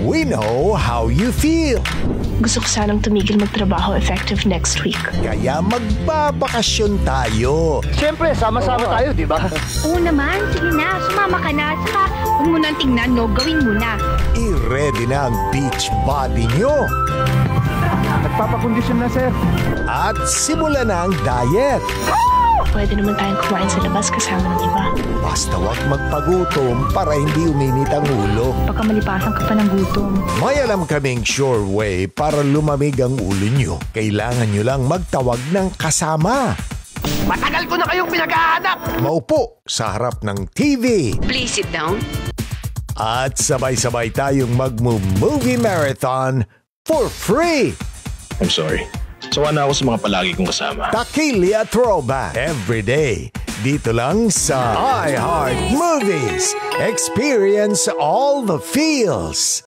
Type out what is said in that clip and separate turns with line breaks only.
We know how you feel.
Gusto ko sanang tumigil magtrabaho effective next week.
Kaya magbabakasyon tayo.
Siyempre, sama-sama tayo, di ba?
Oo naman, sige na, sumama ka na. Saka, huwag mo nang tingnan, no? Gawin mo na.
I-ready na ang beach body nyo.
Nagpapakondisyon na, sir.
At simulan na ang diet.
Pwede naman tayong kumain sa labas kasama ng iba.
Basta wag magpagutom para hindi uminit ang ulo.
Baka malipasan ka pa ng gutom.
May alam kaming sure way para lumamig ang ulo nyo. Kailangan nyo lang magtawag ng kasama.
Matagal ko na kayong pinaghahanap!
Maupo sa harap ng TV.
Please sit down.
At sabay-sabay tayong mag-movie marathon for free.
I'm sorry. Sawa na ako sa mga palagi kong kasama.
Takilya Throwback every day. Dito lang sa iHeart Movies. Experience all the feels.